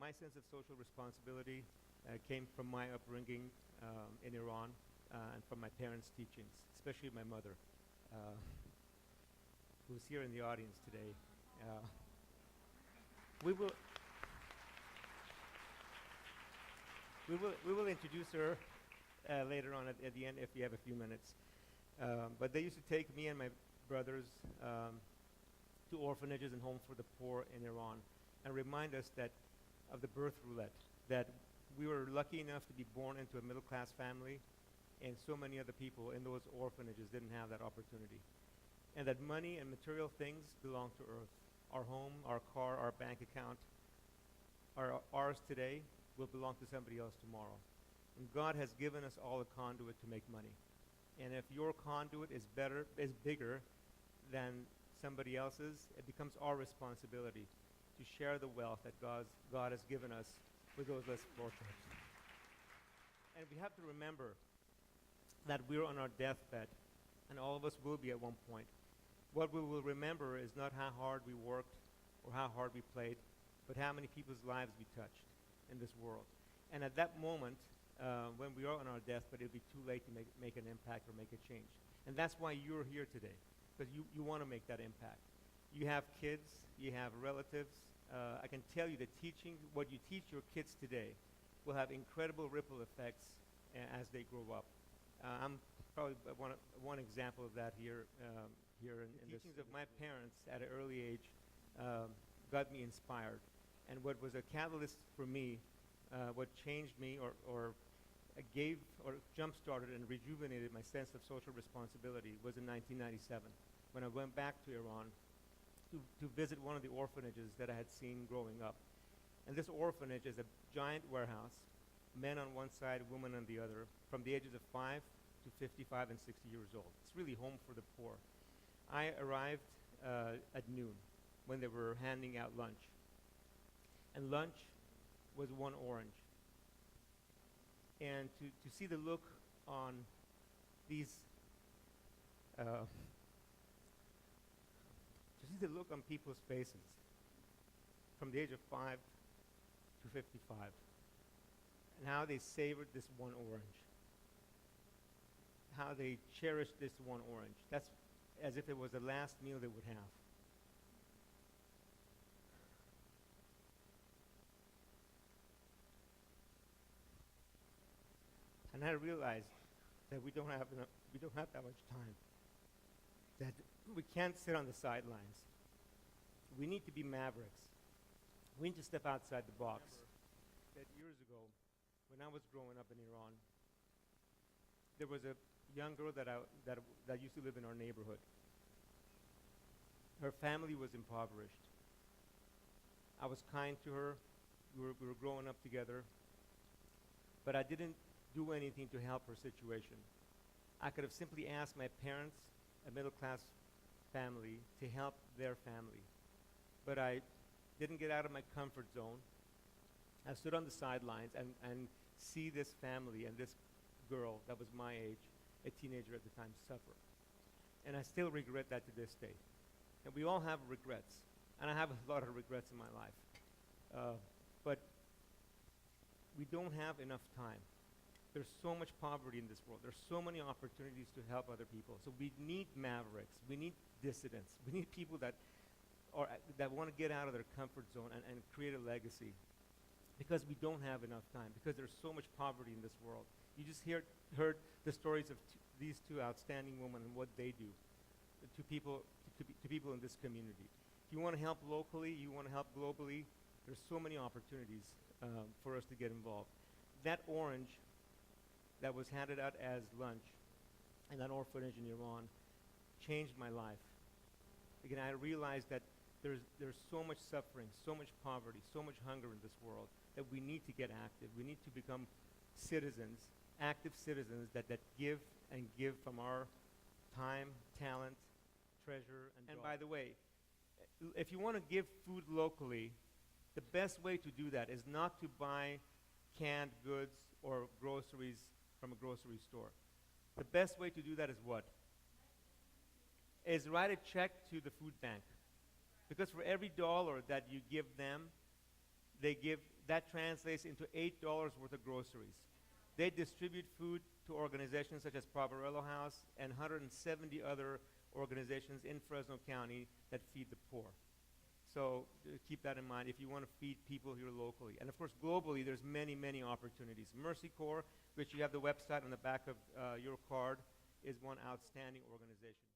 my sense of social responsibility came from my upbringing in Iran and from my parents' teachings, especially my mother, who's here in the audience today. Uh, we will we will introduce her later on at the end if you have a few minutes. But they used to take me and my brothers to orphanages and homes for the poor in Iran and remind us that of the birth roulette, that we were lucky enough to be born into a middle-class family, and so many other people in those orphanages didn't have that opportunity. And that money and material things belong to earth. Our home, our car, our bank account are ours today, will belong to somebody else tomorrow. And God has given us all a conduit to make money. And if your conduit is bigger than somebody else's, it becomes our responsibility to share the wealth that God has given us with those less fortunate. And we have to remember that we're on our deathbed, and all of us will be at one point. What we will remember is not how hard we worked or how hard we played, but how many people's lives we touched in this world. And at that moment, when we are on our deathbed, it'll be too late to make an impact or make a change. And that's why you're here today, because you want to make that impact. You have kids, you have relatives. I can tell you that what you teach your kids today will have incredible ripple effects as they grow up. I'm probably one example of that here in the teachings of my parents at an early age got me inspired. And what was a catalyst for me, what changed me or gave or jump-started and rejuvenated my sense of social responsibility was in 1997 when I went back to Iran to visit one of the orphanages that I had seen growing up. And this orphanage is a giant warehouse, men on one side, women on the other, from the ages of 5 to 55 and 60 years old. It's really home for the poor. I arrived at noon when they were handing out lunch. And lunch was one orange. And to see the look on these, to see the look on people's faces from the age of 5 to 55, and how they savored this one orange, how they cherished this one orange. That's as if it was the last meal they would have. And I realized that we don't have that much time, that we can't sit on the sidelines. We need to be mavericks. We need to step outside the box. That years ago, when I was growing up in Iran, there was a young girl that used to live in our neighborhood. Her family was impoverished. I was kind to her. We were growing up together. But I didn't do anything to help her situation. I could have simply asked my parents, a middle-class family, to help their family. But I didn't get out of my comfort zone. I stood on the sidelines and see this family and this girl that was my age, a teenager at the time, suffer. And I still regret that to this day. And we all have regrets. And I have a lot of regrets in my life. But we don't have enough time. There's so much poverty in this world. There's so many opportunities to help other people. So we need mavericks. We need dissidents. We need people that want to get out of their comfort zone and create a legacy. Because we don't have enough time. Because there's so much poverty in this world. You just heard the stories of these two outstanding women and what they do to people in this community. If you want to help locally, you want to help globally, there's so many opportunities for us to get involved. That orange that was handed out as lunch in that orphanage in Iran changed my life. Again, I realized that there's so much suffering, so much poverty, so much hunger in this world that we need to get active. We need to become citizens, active citizens that give and give from our time, talent, treasure, and by the way, if you want to give food locally, the best way to do that is not to buy canned goods or groceries from a grocery store. The best way to do that is what? Is write a check to the food bank. Because for every dollar that you give them, they give that translates into $8 worth of groceries. They distribute food to organizations such as Proverello House and 170 other organizations in Fresno County that feed the poor. So keep that in mind if you want to feed people here locally. And of course, globally, there's many, many opportunities. Mercy Corps, which you have the website on the back of your card, is one outstanding organization.